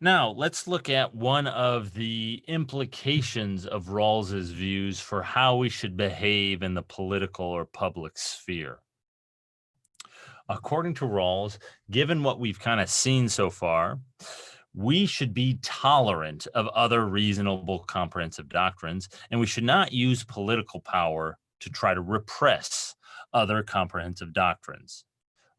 Now, let's look at one of the implications of Rawls's views for how we should behave in the political or public sphere. According to Rawls, given what we've kind of seen so far, we should be tolerant of other reasonable comprehensive doctrines, and we should not use political power to try to repress other comprehensive doctrines,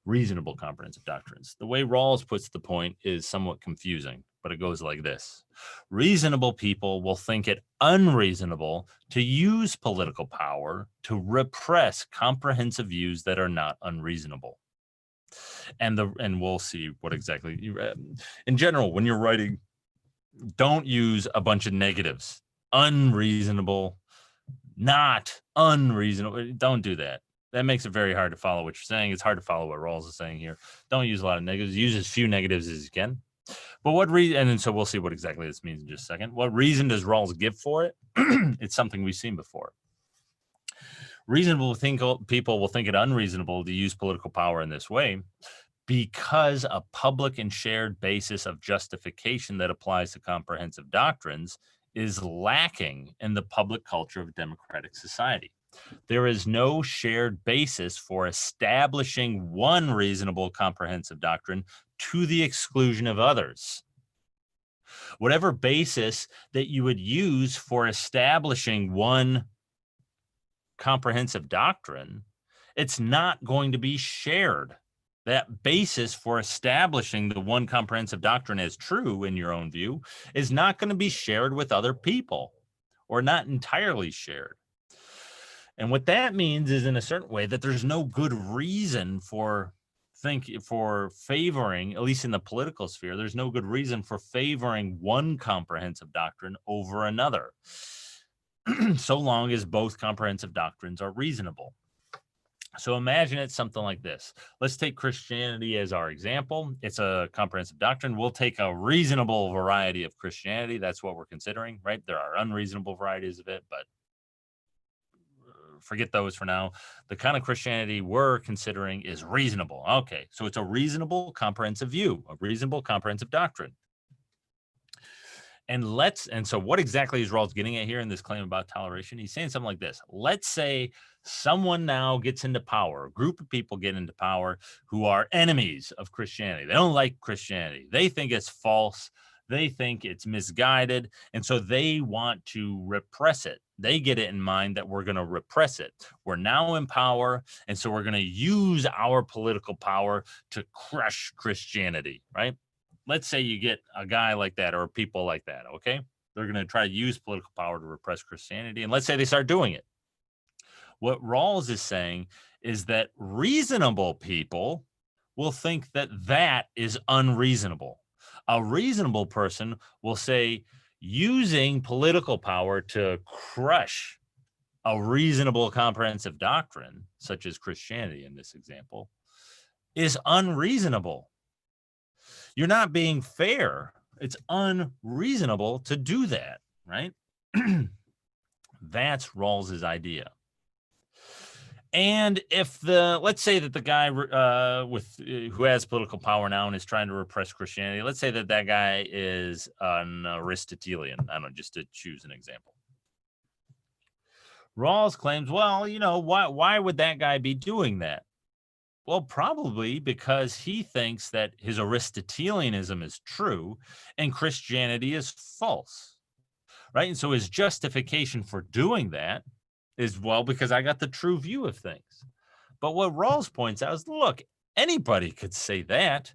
reasonable comprehensive doctrines. The way Rawls puts the point is somewhat confusing, but it goes like this. Reasonable people will think it unreasonable to use political power to repress comprehensive views that are not unreasonable. And we'll see what exactly in general, when you're writing, don't use a bunch of negatives. Unreasonable, not unreasonable. Don't do that. That makes it very hard to follow what you're saying. It's hard to follow what Rawls is saying here. Don't use a lot of negatives. Use as few negatives as you can. But what reason? And then so we'll see what exactly this means in just a second. What reason does Rawls give for it? It's something we've seen before. Reasonable people will think it unreasonable to use political power in this way because a public and shared basis of justification that applies to comprehensive doctrines is lacking in the public culture of democratic society. There is no shared basis for establishing one reasonable comprehensive doctrine to the exclusion of others. Whatever basis that you would use for establishing one comprehensive doctrine, it's not going to be shared. That basis for establishing the one comprehensive doctrine as true in your own view is not going to be shared with other people, or not entirely shared. And what that means is, in a certain way, that there's no good reason for favoring, at least in the political sphere, there's no good reason for favoring one comprehensive doctrine over another, so long as both comprehensive doctrines are reasonable. So imagine it's something like this. Let's take Christianity as our example. It's a comprehensive doctrine. We'll take a reasonable variety of Christianity. That's what we're considering, right? There are unreasonable varieties of it, but forget those for now. The kind of Christianity we're considering is reasonable. Okay, so it's a reasonable comprehensive view, a reasonable comprehensive doctrine. And so what exactly is Rawls getting at here in this claim about toleration? He's saying something like this. Let's say someone now gets into power, a group of people get into power who are enemies of Christianity. They don't like Christianity. They think it's false. They think it's misguided. And so they want to repress it. They get it in mind that we're going to repress it. We're now in power. And so we're going to use our political power to crush Christianity, right? Let's say you get a guy like that or people like that, okay? They're going to try to use political power to repress Christianity. And let's say they start doing it. What Rawls is saying is that reasonable people will think that that is unreasonable. A reasonable person will say using political power to crush a reasonable comprehensive doctrine, such as Christianity in this example, is unreasonable. You're not being fair. It's unreasonable to do that, right? That's Rawls's idea. And if let's say that the guy who has political power now and is trying to repress Christianity, let's say that guy is an Aristotelian. I don't know, just to choose an example. Rawls claims, well, why would that guy be doing that? Well, probably because he thinks that his Aristotelianism is true and Christianity is false, right? And so his justification for doing that is, well, because I got the true view of things. But what Rawls points out is, look, anybody could say that.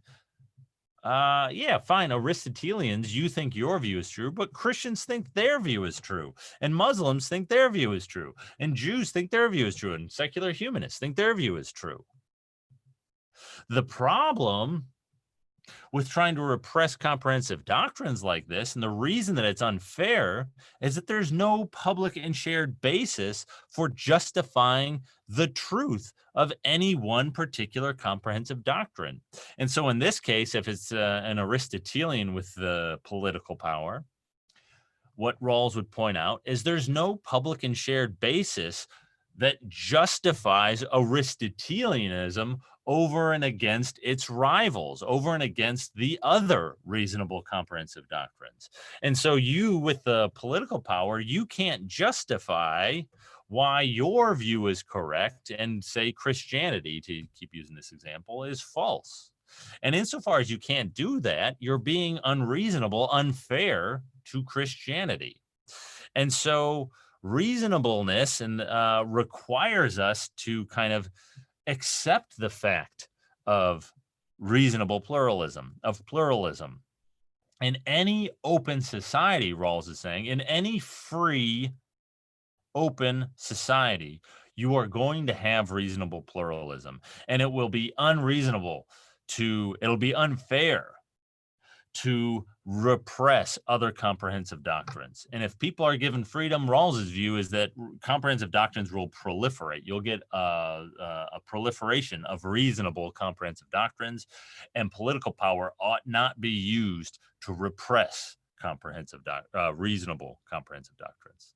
Yeah, fine, Aristotelians, you think your view is true, but Christians think their view is true, and Muslims think their view is true, and Jews think their view is true, and secular humanists think their view is true. The problem with trying to repress comprehensive doctrines like this, and the reason that it's unfair, is that there's no public and shared basis for justifying the truth of any one particular comprehensive doctrine. And so in this case, if it's an Aristotelian with the political power, what Rawls would point out is there's no public and shared basis that justifies Aristotelianism over and against its rivals, over and against the other reasonable comprehensive doctrines. And so you, with the political power, you can't justify why your view is correct and say Christianity, to keep using this example, is false. And insofar as you can't do that, you're being unreasonable, unfair to Christianity. And so reasonableness and requires us to kind of accept the fact of reasonable pluralism, of pluralism. In any open society, Rawls is saying, in any free, open society, you are going to have reasonable pluralism. And it will be unreasonable it'll be unfair to repress other comprehensive doctrines. And if people are given freedom, Rawls's view is that comprehensive doctrines will proliferate. You'll get a proliferation of reasonable comprehensive doctrines, and political power ought not be used to repress reasonable comprehensive doctrines.